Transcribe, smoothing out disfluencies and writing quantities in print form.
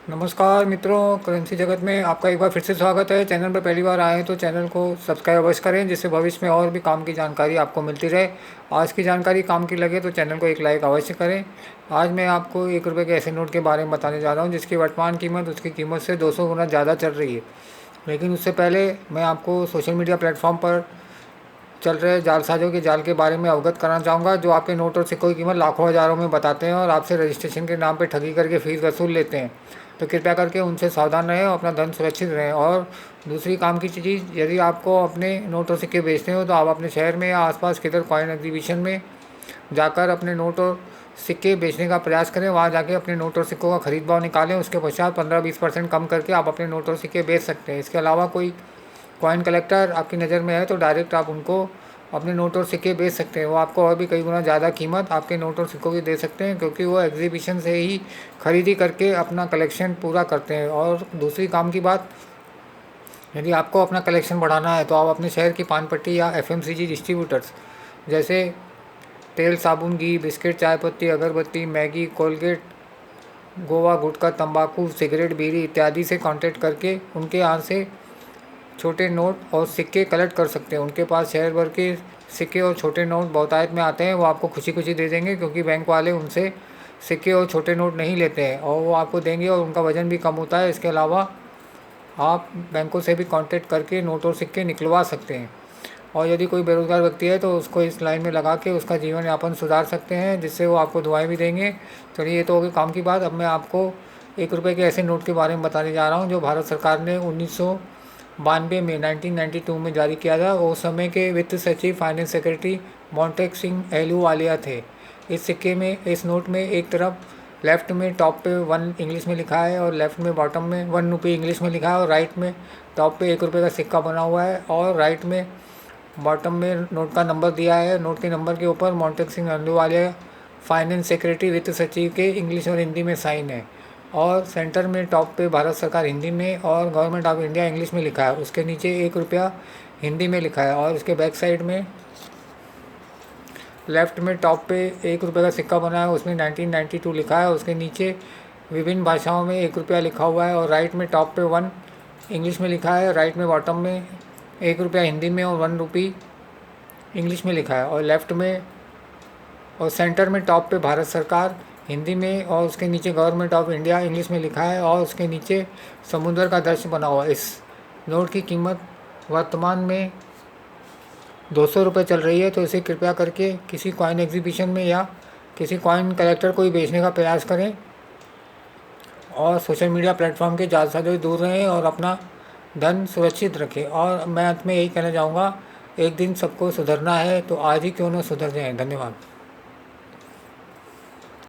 नमस्कार मित्रों, करेंसी जगत में आपका एक बार फिर से स्वागत है। चैनल पर पहली बार आए हैं तो चैनल को सब्सक्राइब अवश्य करें, जिससे भविष्य में और भी काम की जानकारी आपको मिलती रहे। आज की जानकारी काम की लगे तो चैनल को एक लाइक अवश्य करें। आज मैं आपको 1 रुपये के ऐसे नोट के बारे में बताने जा रहा हूँ जिसकी वर्तमान कीमत उसकी कीमत से 200 गुना ज़्यादा चल रही है। लेकिन उससे पहले मैं आपको सोशल मीडिया प्लेटफॉर्म पर चल रहे जालसाजों के जाल के बारे में अवगत कराना चाहूँगा, जो आपके नोट और सिक्कों की कीमत लाखों हज़ारों में बताते हैं और आपसे रजिस्ट्रेशन के नाम पर ठगी करके फीस वसूल लेते हैं। तो कृपया करके उनसे सावधान रहें और अपना धन सुरक्षित रहें। और दूसरी काम की चीज़, यदि आपको अपने नोट और सिक्के बेचते हो तो आप अपने शहर में या आसपास किधर कॉइन एग्जीबिशन में जाकर अपने नोट और सिक्के बेचने का प्रयास करें। वहाँ जाके अपने नोट और सिक्कों का खरीद भाव निकालें। उसके पश्चात 15-20% कम करके आप अपने नोट और सिक्के बेच सकते हैं। इसके अलावा कोई कॉइन कलेक्टर आपकी नज़र में है तो डायरेक्ट आप उनको अपने नोट और सिक्के बेच सकते हैं। वो आपको और भी कई गुना ज़्यादा कीमत आपके नोट और सिक्कों की दे सकते हैं, क्योंकि वो एग्जीबिशन से ही खरीदी करके अपना कलेक्शन पूरा करते हैं। और दूसरी काम की बात, यदि आपको अपना कलेक्शन बढ़ाना है तो आप अपने शहर की पान पट्टी या एफएमसीजी डिस्ट्रीब्यूटर्स जैसे तेल, साबुन, घी, बिस्किट, चाय पत्ती, अगरबत्ती, मैगी, कोलगेट, गोवा, गुटखा, तंबाकू, सिगरेट, बीड़ी इत्यादि से कांटेक्ट करके उनके यहाँ से छोटे नोट और सिक्के कलेक्ट कर सकते हैं। उनके पास शहर भर के सिक्के और छोटे नोट बहुतायत में आते हैं। वो आपको खुशी खुशी दे देंगे, क्योंकि बैंक वाले उनसे सिक्के और छोटे नोट नहीं लेते हैं और वो आपको देंगे और उनका वज़न भी कम होता है। इसके अलावा आप बैंकों से भी कांटेक्ट करके नोट और सिक्के निकलवा सकते हैं। और यदि कोई बेरोज़गार व्यक्ति है तो उसको इस लाइन में लगा के उसका जीवन यापन सुधार सकते हैं, जिससे वो आपको दुआएं भी देंगे। चलिए, ये तो हो गई काम की बात। अब मैं आपको 1 रुपये के ऐसे नोट के बारे में बताने जा रहा हूँ जो भारत सरकार ने 1992 में 1992 में जारी किया था। उस समय के वित्त सचिव, फाइनेंस सेक्रेटरी मोंटेक सिंह एहलूवालिया थे। इस सिक्के में, इस नोट में एक तरफ लेफ़्ट में टॉप पे 1 इंग्लिश में लिखा है और लेफ़्ट में बॉटम में 1 रुपये इंग्लिश में लिखा है, और राइट में टॉप पे 1 रुपये का सिक्का बना हुआ है और राइट में बॉटम में नोट का नंबर दिया है। नोट के नंबर के ऊपर मोंटेक सिंह एहलूवालिया, फाइनेंस सेक्रेटरी, वित्त सचिव के इंग्लिश और हिंदी में साइन है। और सेंटर में टॉप पे भारत सरकार हिंदी में और गवर्नमेंट ऑफ इंडिया इंग्लिश में लिखा है। उसके नीचे 1 रुपया हिंदी में लिखा है और उसके बैक साइड में लेफ़्ट में टॉप पे 1 रुपये का सिक्का बना है, उसमें 1992 लिखा है। उसके नीचे विभिन्न भाषाओं में 1 रुपया लिखा हुआ है और राइट में टॉप पे 1 इंग्लिश में लिखा है, राइट में बॉटम में 1 रुपया हिंदी में और 1 रुपी इंग्लिश में लिखा है। और लेफ़्ट में और सेंटर में टॉप पे भारत सरकार हिंदी में और उसके नीचे गवर्नमेंट ऑफ इंडिया इंग्लिश में लिखा है और उसके नीचे समुद्र का दृश्य बना हुआ है। इस नोट की कीमत वर्तमान में 200 रुपये चल रही है। तो इसे कृपया करके किसी कॉइन एग्जीबिशन में या किसी कॉइन कलेक्टर को ही बेचने का प्रयास करें और सोशल मीडिया प्लेटफॉर्म के जालसाजों से दूर रहें और अपना धन सुरक्षित रखें। और मैं अंत में यही कहना चाहूँगा, एक दिन सबको सुधरना है तो आज ही क्यों न सुधर जाएं। धन्यवाद।